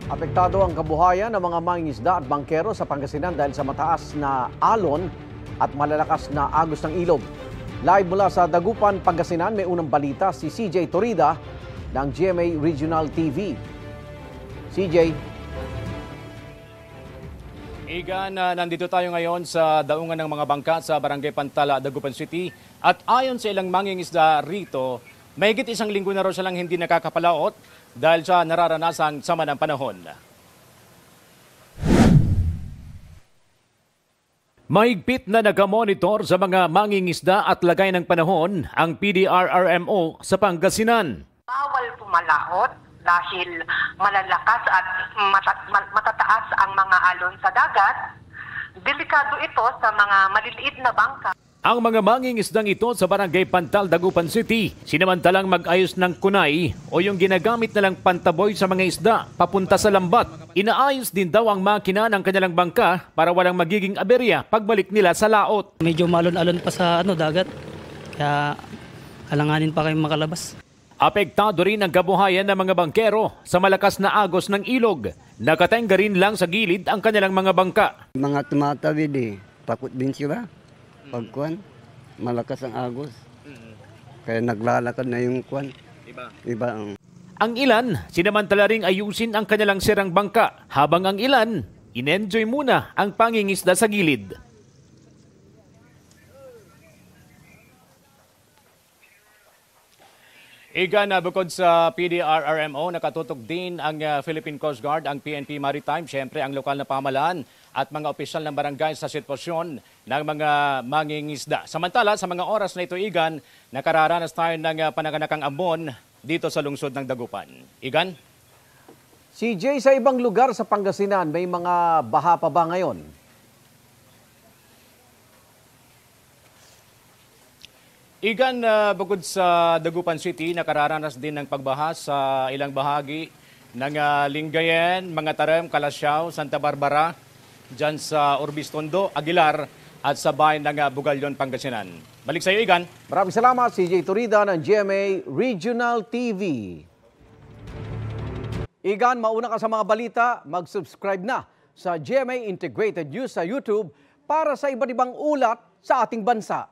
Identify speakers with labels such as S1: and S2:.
S1: Apektado ang kabuhayan ng mga mangingisda at bangkero sa Pangasinan dahil sa mataas na alon at malalakas na agos ng ilog. Live mula sa Dagupan, Pangasinan, may unang balita si CJ Torida ng GMA Regional TV. CJ.
S2: Igan, nandito tayo ngayon sa daungan ng mga bangka sa Barangay Pantala, Dagupan City. At ayon sa ilang mangingisda rito, mahigit isang linggo na raw silang hindi nakakapalaot dahil sa nararanasang sama ng panahon. Mahigpit na nagamonitor sa mga mangingisda at lagay ng panahon ang PDRRMO sa Pangasinan.
S3: Bawal pumalahot dahil malalakas at matataas ang mga alon sa dagat. Delikado ito sa mga maliliit na bangka.
S2: Ang mga mangingisdang ito sa Barangay Pantal, Dagupan City, sinamantalang mag-ayos ng kunay o yung ginagamit na lang pantaboy sa mga isda papunta sa lambat. Inaayos din daw ang makina ng kanilang bangka para walang magiging aberya pagbalik nila sa laot.
S4: Medyo malon-alon pa sa dagat, kaya alanganin pa kayong makalabas.
S2: Apektado rin ang kabuhayan ng mga bangkero sa malakas na agos ng ilog. Nakatengga rin lang sa gilid ang kanilang mga bangka.
S5: Mga tumatawid takot din sila. Pagkuan, malakas ang agos. Kaya naglalakad na yung kuan. Iba ang...
S2: Ang ilan, sinamantala ring ayusin ang kanilang sirang bangka, habang ang ilan, in-enjoy muna ang pangingisda sa gilid. Igan, bukod sa PDRRMO, nakatutok din ang Philippine Coast Guard, ang PNP Maritime, siyempre ang lokal na pamahalaan at mga opisyal ng barangay sa sitwasyon ng mga mangingisda. Samantala, sa mga oras na ito, Igan, nakararanas tayo ng panaganakang ambon dito sa lungsod ng Dagupan. Igan?
S1: CJ, sa ibang lugar sa Pangasinan, may mga baha pa ba ngayon?
S2: Igan, bukod sa Dagupan City, nakararanas din ng pagbaha sa ilang bahagi ng Lingayen, Mga Tarem, Kalasyaw, Santa Barbara, dyan sa Urbistondo, Aguilar at sa bayan ng Bugalyon, Pangasinan. Balik sa iyo, Igan.
S1: Maraming salamat, CJ Torida ng GMA Regional TV. Igan, mauna ka sa mga balita, mag-subscribe na sa GMA Integrated News sa YouTube para sa iba't ibang ulat sa ating bansa.